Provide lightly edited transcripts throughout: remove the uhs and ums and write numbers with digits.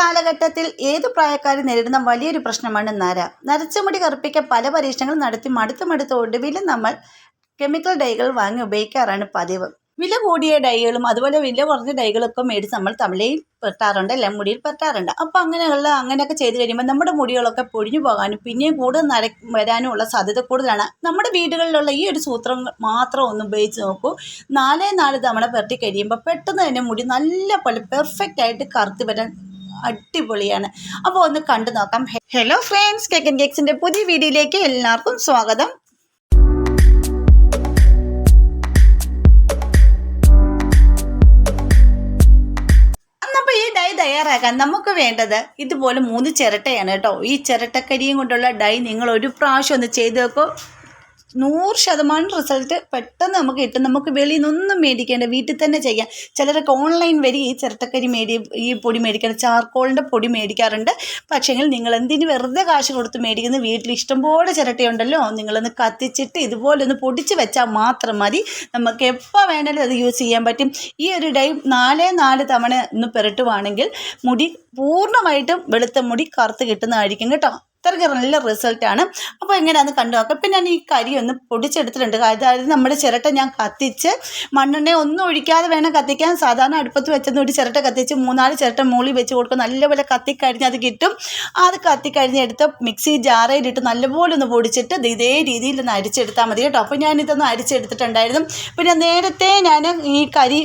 കാലഘട്ടത്തിൽ ഏത് പ്രായക്കാരും നേരിടുന്ന വലിയൊരു പ്രശ്നമാണ് നര. നരച്ച മുടി കറുപ്പിക്കാൻ പല പരീക്ഷണങ്ങൾ നടത്തി മടുത്ത് ഒടുവിലും നമ്മൾ കെമിക്കൽ ഡൈകൾ വാങ്ങി ഉപയോഗിക്കാറാണ് പതിവ്. വില കൂടിയ ഡൈകളും അതുപോലെ വില കുറഞ്ഞ ഡൈകളൊക്കെ മേടിച്ച് നമ്മൾ തമിഴയിൽ പെട്ടാറുണ്ട്, എല്ലാം മുടിയിൽ പെട്ടാറുണ്ട്. അപ്പോൾ അങ്ങനെയൊക്കെ ചെയ്ത് കഴിയുമ്പോൾ നമ്മുടെ മുടികളൊക്കെ പൊഴിഞ്ഞു പോകാനും പിന്നെയും കൂടുതൽ നര വരാനും ഉള്ള സാധ്യത കൂടുതലാണ്. നമ്മുടെ വീടുകളിലുള്ള ഈ ഒരു സൂത്രം മാത്രം ഒന്ന് ഉപയോഗിച്ച് നോക്കൂ. 4 തവണ പെരട്ടി കഴിയുമ്പോൾ പെട്ടെന്ന് തന്നെ മുടി നല്ല പോലെ പെർഫെക്റ്റ് ആയിട്ട് കറുത്ത് വരാൻ അടിപൊളിയാണ്. അപ്പോൾ ഒന്ന് കണ്ടു നോക്കാം. ഹലോ ഫ്രണ്ട്സ്, കേക്ക് ആൻഡ് കേക്സിൻ്റെ പുതിയ വീഡിയോയിലേക്ക് എല്ലാവർക്കും സ്വാഗതം. ഈ ഡൈ തയ്യാറാക്കാൻ നമുക്ക് വേണ്ടത് ഇതുപോലെ 3 ചിരട്ടയാണ് കേട്ടോ. ഈ ചിരട്ടക്കരിയും കൊണ്ടുള്ള ഡൈ നിങ്ങൾ ഒരു പ്രാവശ്യം ഒന്ന് ചെയ്ത് നോക്കൂ. 100% റിസൾട്ട് പെട്ടെന്ന് നമുക്ക് കിട്ടും. നമുക്ക് വെളിയിൽ നിന്നൊന്നും മേടിക്കേണ്ട, വീട്ടിൽ തന്നെ ചെയ്യാം. ചിലരൊക്കെ ഓൺലൈൻ വഴി ഈ ചിരട്ടക്കരി ഈ പൊടി മേടിക്കണം, ചാർക്കോളിൻ്റെ പൊടി മേടിക്കാറുണ്ട്. പക്ഷേങ്കിൽ നിങ്ങൾ എന്തിന് വെറുതെ കാശ് കൊടുത്ത് മേടിക്കുന്നത്? വീട്ടിൽ ഇഷ്ടംപോലെ ചിരട്ടയുണ്ടല്ലോ, നിങ്ങളൊന്ന് കത്തിച്ചിട്ട് ഇതുപോലെ ഒന്ന് പൊടിച്ച് വെച്ചാൽ മാത്രം മതി. നമുക്ക് എപ്പോൾ വേണമെങ്കിലും അത് യൂസ് ചെയ്യാൻ പറ്റും. ഈ ഒരു ഡൈ 4 തവണ ഒന്ന് പുരട്ടുവാണെങ്കിൽ മുടി പൂർണ്ണമായിട്ടും വെളുത്ത മുടി കറുത്ത് കിട്ടുന്നതായിരിക്കും കേട്ടോ. അത്രയ്ക്ക് നല്ല റിസൾട്ടാണ്. അപ്പോൾ എങ്ങനെയാണെന്ന് കണ്ടു നോക്കാം. ഇപ്പം ഞാൻ ഈ കരി ഒന്ന് പൊടിച്ചെടുത്തിട്ടുണ്ട്. അതായത് നമ്മുടെ ചിരട്ട ഞാൻ കത്തിച്ച് മണ്ണെണ്ണ ഒന്നും ഒഴിക്കാതെ വേണം കത്തിക്കാൻ. സാധാരണ അടുപ്പത്ത് വെച്ചെന്ന് ഒരു ചിരട്ട കത്തിച്ച് 3-4 ചിരട്ട മൂളി വെച്ച് കൊടുക്കും. നല്ലപോലെ കത്തിക്കഴിഞ്ഞ് അത് കിട്ടും. അത് കത്തിക്കഴിഞ്ഞ് എടുത്ത് മിക്സി ജാറയിലിട്ട് നല്ലപോലെ ഒന്ന് പൊടിച്ചിട്ട് ഇതേ രീതിയിൽ ഒന്ന് അരിച്ചെടുത്താൽ മതി കേട്ടോ. അപ്പോൾ ഞാനിതൊന്ന് അരിച്ചെടുത്തിട്ടുണ്ടായിരുന്നു. പിന്നെ നേരത്തെ ഞാൻ ഈ കരി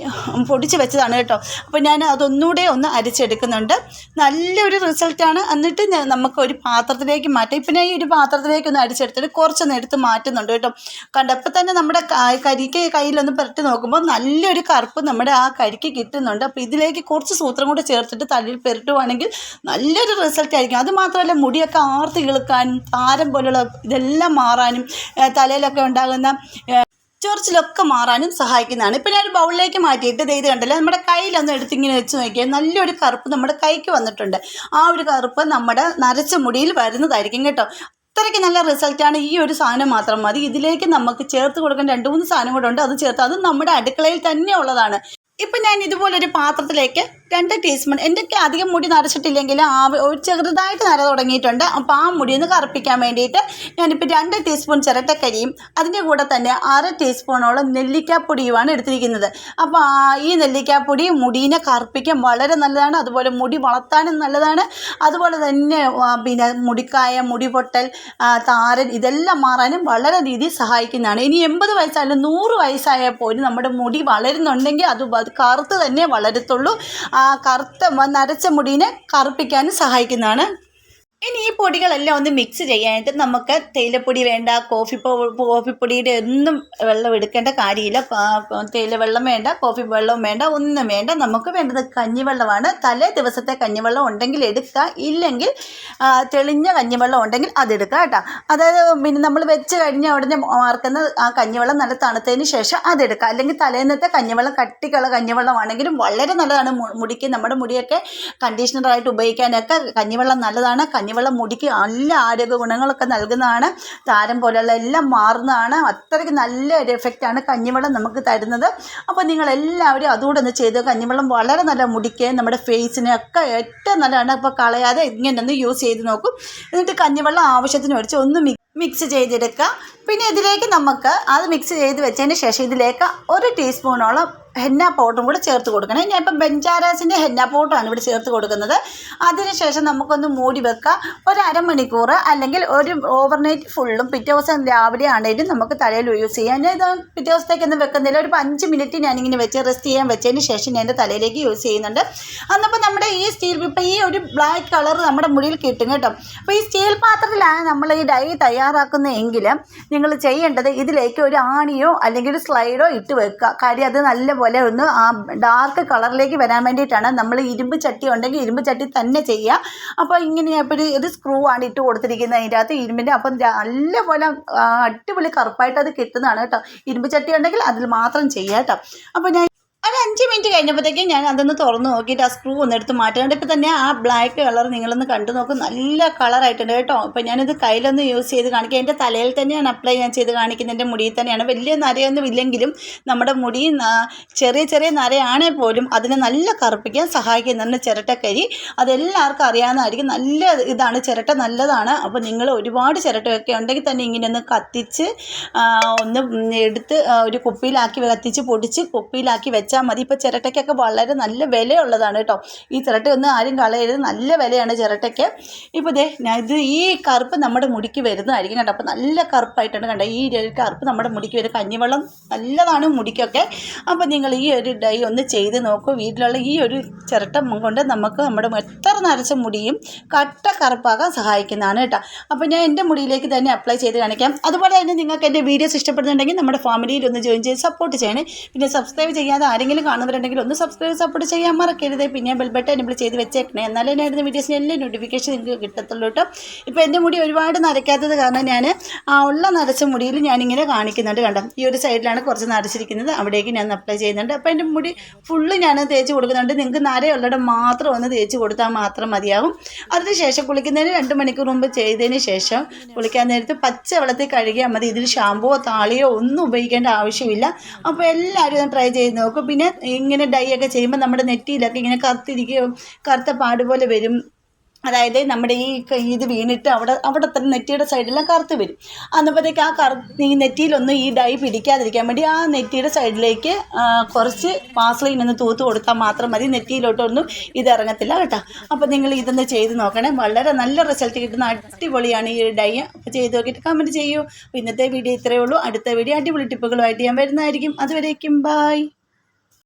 പൊടിച്ച് വെച്ചതാണ് കേട്ടോ. അപ്പോൾ ഞാൻ അതൊന്നുകൂടെ ഒന്ന് അരിച്ചെടുക്കുന്നുണ്ട്. നല്ലൊരു റിസൾട്ടാണ്. എന്നിട്ട് നമുക്കൊരു പാത്രത്തിലേക്ക് മാറ്റാം. ഇപ്പം ഞാൻ ഈ ഒരു പാത്രത്തിലേക്ക് ഒന്ന് അരിച്ചെടുത്തിട്ട് കുറച്ചൊന്ന് എടുത്ത് മാറ്റുന്നുണ്ട് കേട്ടോ. കണ്ടപ്പോൾ തന്നെ നമ്മുടെ കരിക്ക് കയ്യിലൊന്ന് പുരട്ടി നോക്കുമ്പോൾ നല്ലൊരു കറുപ്പ് നമ്മുടെ ആ കരിക്ക് കിട്ടുന്നുണ്ട്. അപ്പോൾ ഇതിലേക്ക് കുറച്ച് സൂത്രം കൂടെ ചേർത്തിട്ട് തലയിൽ പുരട്ടുവാണെങ്കിൽ നല്ലൊരു റിസൾട്ട് ആയിരിക്കും. അതുമാത്രമല്ല മുടിയൊക്കെ ആർത്ത് കിളുക്കാനും താരം പോലുള്ള ഇതെല്ലാം മാറാനും തലയിലൊക്കെ ഉണ്ടാകുന്ന ചൊറിച്ചിലൊക്കെ മാറാനും സഹായിക്കുന്നതാണ്. ഇപ്പം ഞാനൊരു ബൗളിലേക്ക് മാറ്റിയിട്ട് ഇത് കണ്ടല്ലോ, നമ്മുടെ കയ്യിലൊന്ന് എടുത്തിങ്ങനെ വെച്ച് നോക്കിയാൽ നല്ലൊരു കറുപ്പ് നമ്മുടെ കൈക്ക് വന്നിട്ടുണ്ട്. ആ ഒരു കറുപ്പ് നമ്മുടെ നരച്ച മുടിയിൽ വരുന്നതായിരിക്കും കേട്ടോ. അത്രയ്ക്ക് നല്ല റിസൾട്ടാണ്. ഈ ഒരു സാധനം മാത്രം മതി. ഇതിലേക്ക് നമുക്ക് ചേർത്ത് കൊടുക്കാൻ 2-3 സാധനം കൂടെ ഉണ്ട്. അത് ചേർത്ത് അത് നമ്മുടെ അടുക്കളയിൽ തന്നെ ഉള്ളതാണ്. ഇപ്പം ഞാൻ ഇതുപോലൊരു പാത്രത്തിലേക്ക് 2 ടീസ്പൂൺ, എൻ്റെ അധികം മുടി നരച്ചിട്ടില്ലെങ്കിൽ ഒരു ചെറുതായിട്ട് നര തുടങ്ങിയിട്ടുണ്ട്. അപ്പോൾ ആ മുടി ഒന്ന് കറുപ്പിക്കാൻ വേണ്ടിയിട്ട് ഞാനിപ്പോൾ 2 ടീസ്പൂൺ ചിരട്ടക്കരിയും അതിൻ്റെ കൂടെ തന്നെ 1/2 ടീസ്പൂണോളം നെല്ലിക്കാപ്പൊടിയുമാണ് എടുത്തിരിക്കുന്നത്. അപ്പോൾ ഈ നെല്ലിക്കാപ്പൊടി മുടീനെ കറുപ്പിക്കാൻ വളരെ നല്ലതാണ്. അതുപോലെ മുടി വളർത്താനും നല്ലതാണ്. അതുപോലെ തന്നെ പിന്നെ മുടിക്കായ, മുടി പൊട്ടൽ, താരൻ ഇതെല്ലാം മാറാനും വളരെ രീതിയിൽ സഹായിക്കുന്നതാണ്. ഇനി 80 വയസ്സായാലും 100 വയസ്സായാൽ പോലും നമ്മുടെ മുടി വളരുന്നുണ്ടെങ്കിൽ അത് കറുത്ത് തന്നെ വളരത്തുള്ളൂ. ആ കറുത്ത നരച്ച മുടീനെ കറുപ്പിക്കാനും സഹായിക്കുന്നതാണ്. ഇനി ഈ പൊടികളെല്ലാം ഒന്ന് മിക്സ് ചെയ്യാനായിട്ട് നമുക്ക് തേയിലപ്പൊടി വേണ്ട, കോഫിപ്പൊടിയുടെ ഒന്നും വെള്ളം എടുക്കേണ്ട കാര്യമില്ല. തേയില വെള്ളം വേണ്ട, കോഫി വെള്ളം വേണ്ട, ഒന്നും വേണ്ട. നമുക്ക് വേണ്ടത് കഞ്ഞിവെള്ളമാണ്. തലേ ദിവസത്തെ കഞ്ഞിവെള്ളം ഉണ്ടെങ്കിൽ എടുക്കുക, ഇല്ലെങ്കിൽ തെളിഞ്ഞ കഞ്ഞിവെള്ളം ഉണ്ടെങ്കിൽ അതെടുക്കുക കേട്ടോ. അതായത് പിന്നെ നമ്മൾ വെച്ച് കഴിഞ്ഞ ഉടനെ മാർക്കുന്ന ആ കഞ്ഞിവെള്ളം നല്ല തണുത്തതിന് ശേഷം അതെടുക്കുക. അല്ലെങ്കിൽ തലേന്നത്തെ കഞ്ഞിവെള്ളം, കട്ടിക്കുള്ള കഞ്ഞിവെള്ളമാണെങ്കിലും വളരെ നല്ലതാണ്. മുടിക്ക്, നമ്മുടെ മുടിയൊക്കെ കണ്ടീഷണറായിട്ട് ഉപയോഗിക്കാനൊക്കെ കഞ്ഞിവെള്ളം നല്ലതാണ്. കഞ്ഞിവെള്ളം മുടിക്ക് നല്ല ആരോഗ്യ ഗുണങ്ങളൊക്കെ നൽകുന്നതാണ്. താരം പോലെയുള്ള എല്ലാം മാറുന്നതാണ്. അത്രയ്ക്ക് നല്ലൊരു എഫക്റ്റാണ് കഞ്ഞിവെള്ളം നമുക്ക് തരുന്നത്. അപ്പോൾ നിങ്ങളെല്ലാവരും അതുകൂടെ ഒന്ന് ചെയ്ത്. കഞ്ഞിവെള്ളം വളരെ നല്ല മുടിക്ക്, നമ്മുടെ ഫേസിനൊക്കെ ഏറ്റവും നല്ലതാണ്. അപ്പോൾ കളയാതെ ഇങ്ങനെ ഒന്ന് യൂസ് ചെയ്ത് നോക്കും. എന്നിട്ട് കഞ്ഞിവെള്ളം ആവശ്യത്തിന് ഒഴിച്ച് ഒന്ന് മിക്സ് ചെയ്തെടുക്കുക. പിന്നെ ഇതിലേക്ക് നമുക്ക് അത് മിക്സ് ചെയ്ത് വെച്ചതിന് ശേഷം ഇതിലേക്ക് 1 ടീസ്പൂണോളം ഹെന്ന പൗഡറും കൂടെ ചേർത്ത് കൊടുക്കണം. ഞാൻ ഇപ്പം ബെഞ്ചാരാസിൻ്റെ ഹെന്ന പൗഡറാണ് ഇവിടെ ചേർത്ത് കൊടുക്കുന്നത്. അതിനുശേഷം നമുക്കൊന്ന് മൂടി വെക്കുക. ഒരു അരമണിക്കൂർ അല്ലെങ്കിൽ ഒരു ഓവർനൈറ്റ് ഫുള്ളും പിറ്റേ ദിവസം രാവിലെ ആണെങ്കിലും നമുക്ക് തലയിൽ യൂസ് ചെയ്യാം. ഞാൻ ഇത് പിറ്റേ ദിവസത്തേക്കൊന്നും വെക്കുന്നില്ല. ഒരു 5 മിനിറ്റ് ഞാനിങ്ങനെ വെച്ച് റെസ്റ്റ് ചെയ്യാൻ വെച്ചതിന് ശേഷം ഞാൻ എൻ്റെ തലയിലേക്ക് യൂസ് ചെയ്യുന്നുണ്ട്. അന്നപ്പോൾ നമ്മുടെ ഈ സ്റ്റീൽ, ഇപ്പം ഈ ഒരു ബ്ലാക്ക് കളർ നമ്മുടെ മുടിയിൽ കിട്ടും കേട്ടോ. അപ്പോൾ ഈ സ്റ്റീൽ പാത്രത്തിലാണ് നമ്മൾ ഈ ഡൈ തയ്യാറാക്കുന്നതെങ്കിൽ നിങ്ങൾ ചെയ്യേണ്ടത് ഇതിലേക്ക് ഒരു ആണിയോ അല്ലെങ്കിൽ ഒരു സ്ലൈഡോ ഇട്ട് വെക്കുക. കാര്യം അത് നല്ലപോലെ ഒന്ന് ആ ഡാർക്ക് കളറിലേക്ക് വരാൻ വേണ്ടിയിട്ടാണ്. നമ്മൾ ഇരുമ്പ് ചട്ടി ഉണ്ടെങ്കിൽ ഇരുമ്പ് ചട്ടി തന്നെ ചെയ്യുക. അപ്പോൾ ഇങ്ങനെ ഇപ്പോൾ ഒരു സ്ക്രൂ ആണ് ഇട്ട് കൊടുത്തിരിക്കുന്നത് അതിൻ്റെ അകത്ത് ഇരുമ്പിൻ്റെ. അപ്പം നല്ലപോലെ അടിപൊളി കറുപ്പായിട്ട് അത് കിട്ടുന്നതാണ് കേട്ടോ. ഇരുമ്പ് ചട്ടി ഉണ്ടെങ്കിൽ അതിൽ മാത്രം ചെയ്യുക കേട്ടോ. അപ്പോൾ ഞാൻ ഒരു 5 മിനിറ്റ് കഴിഞ്ഞപ്പോഴത്തേക്കും ഞാൻ അതൊന്ന് തുറന്ന് നോക്കിയിട്ട് ആ സ്ക്രൂ ഒന്ന് എടുത്ത് മാറ്റാണ്ട് ഇപ്പോൾ തന്നെ ആ ബ്ലാക്ക് കളർ നിങ്ങളൊന്ന് കണ്ടു നോക്കും, നല്ല കളറായിട്ടുണ്ട് കേട്ടോ. അപ്പോൾ ഞാനിത് കയ്യിലൊന്ന് യൂസ് ചെയ്ത് കാണിക്കുക. എൻ്റെ തലയിൽ തന്നെയാണ് അപ്ലൈ ഞാൻ ചെയ്ത് കാണിക്കുന്നത്, എൻ്റെ മുടിയിൽ തന്നെയാണ്. വലിയ നരയൊന്നും ഇല്ലെങ്കിലും നമ്മുടെ മുടി ചെറിയ ചെറിയ നരയാണെങ്കിൽ പോലും അതിനെ നല്ല കറുപ്പിക്കാൻ സഹായിക്കുന്നുണ്ട് ചിരട്ടക്കരി. അതെല്ലാവർക്കും അറിയാവുന്നതായിരിക്കും. നല്ല ഇതാണ്, ചിരട്ട നല്ലതാണ്. അപ്പോൾ നിങ്ങൾ ഒരുപാട് ചിരട്ടയൊക്കെ ഉണ്ടെങ്കിൽ തന്നെ ഇങ്ങനെ ഒന്ന് കത്തിച്ച് ഒന്ന് എടുത്ത് ഒരു കുപ്പിയിലാക്കി കത്തിച്ച് പൊടിച്ച് കുപ്പിയിലാക്കി വെച്ചാൽ മതി. ഇപ്പോൾ ചിരട്ടയ്ക്കൊക്കെ വളരെ നല്ല വിലയുള്ളതാണ് കേട്ടോ. ഈ ചിരട്ടയൊന്നും ആരും കളയരുത്, നല്ല വിലയാണ് ചിരട്ടയ്ക്ക്. ഇപ്പോൾ ഇത് ഈ കറുപ്പ് നമ്മുടെ മുടിക്ക് വരുന്നതായിരിക്കും കേട്ടോ. അപ്പോൾ നല്ല കറുപ്പായിട്ടുണ്ട് കണ്ടോ. ഈ കറുപ്പ് നമ്മുടെ മുടിക്ക് വരും. കഞ്ഞിവെള്ളം നല്ലതാണ് മുടിക്കൊക്കെ. അപ്പോൾ നിങ്ങൾ ഈ ഒരു ഡൈ ഒന്ന് ചെയ്ത് നോക്കൂ. വീട്ടിലുള്ള ഈ ഒരു ചിരട്ട കൊണ്ട് നമുക്ക് നമ്മുടെ എത്ര നരച്ച മുടിയും കട്ട കറുപ്പാക്കാൻ സഹായിക്കുന്നതാണ് കേട്ടോ. അപ്പോൾ ഞാൻ എൻ്റെ മുടിയിലേക്ക് തന്നെ അപ്ലൈ ചെയ്ത് കാണിക്കാം. അതുപോലെ തന്നെ നിങ്ങൾക്ക് എൻ്റെ വീഡിയോസ് ഇഷ്ടപ്പെടുന്നുണ്ടെങ്കിൽ നമ്മുടെ ഫാമിലിയിൽ ഒന്ന് ജോയിൻ ചെയ്ത് സപ്പോർട്ട് ചെയ്യണേ. പിന്നെ സബ്സ്ക്രൈബ് ചെയ്യാതെ ആരെങ്കിലും കാണുന്നവരുണ്ടെങ്കിൽ ഒന്ന് സപ്പോർട്ട് ചെയ്യാൻ മറക്കരുത്. പിന്നെ ബെൽ ബട്ടൺ എനേബിൾ ചെയ്ത് വെച്ചേക്കണേ, എന്നാലേ ഞാൻ ഇടുന്ന വീഡിയോസിന് എല്ലാ നോട്ടിഫിക്കേഷൻ നിങ്ങൾക്ക് കിട്ടത്തുള്ളൂ കേട്ടോ. ഇപ്പോൾ എൻ്റെ മുടി ഒരുപാട് നരയ്ക്കാത്തത് കാരണം ഞാൻ ഉള്ള നരച്ച മുടിയിൽ ഞാനിങ്ങനെ കാണിക്കുന്നുണ്ട് കണ്ടോ. ഈ ഒരു സൈഡിലാണ് കുറച്ച് നരച്ചിരിക്കുന്നത്, അവിടേക്ക് ഞാൻ അപ്ലൈ ചെയ്യുന്നുണ്ട്. അപ്പോൾ എൻ്റെ മുടി ഫുള്ള് ഞാൻ തേച്ച് കൊടുക്കുന്നുണ്ട്. നിങ്ങൾക്ക് നരയുള്ളിടം മാത്രം ഒന്ന് തേച്ച് കൊടുത്താൽ മാത്രം മതിയാകും. അതിനുശേഷം കുളിക്കുന്നതിന് 2 മണിക്കൂർ മുമ്പ് ചെയ്തതിന് ശേഷം കുളിക്കാൻ നേരത്ത് പച്ച വെള്ളത്തിൽ കഴുകിയാൽ മതി. ഇതിൽ ഷാമ്പുവോ താളിയോ ഒന്നും ഉപയോഗിക്കേണ്ട ആവശ്യമില്ല. അപ്പോൾ എല്ലാവരും ഒന്ന് ട്രൈ ചെയ്ത് നോക്കും. പിന്നെ ഇങ്ങനെ ഡൈ ഒക്കെ ചെയ്യുമ്പോൾ നമ്മുടെ നെറ്റിയിലൊക്കെ ഇങ്ങനെ കറുത്ത പാട് പോലെ വരും. അതായത് നമ്മുടെ ഇത് വീണിട്ട് അവിടെ തന്നെ നെറ്റിയുടെ സൈഡെല്ലാം കറുത്ത് വരും. അന്നപ്പോഴത്തേക്ക് ഈ നെറ്റിയിലൊന്നും ഈ ഡൈ പിടിക്കാതിരിക്കാൻ വേണ്ടി ആ നെറ്റിയുടെ സൈഡിലേക്ക് കുറച്ച് വാസലിൻ ഒന്ന് തൂത്ത് കൊടുത്താൽ മാത്രം മതി. നെറ്റിയിലോട്ടൊന്നും ഇത് ഇറങ്ങത്തില്ല കേട്ടോ. അപ്പോൾ നിങ്ങൾ ഇതൊന്ന് ചെയ്ത് നോക്കണേ, വളരെ നല്ല റിസൾട്ട് കിട്ടുന്ന അടിപൊളിയാണ് ഈ ഡൈ. അപ്പോൾ ചെയ്ത് നോക്കിയിട്ട് കമൻറ്റ് ചെയ്യൂ. അപ്പോൾ ഇന്നത്തെ വീഡിയോ ഇത്രയേ ഉള്ളൂ. അടുത്ത വീഡിയോ അടിപൊളി ടിപ്പുകളുമായിട്ട് ഞാൻ വരുന്നതായിരിക്കും. അതുവരേക്കും ബൈ.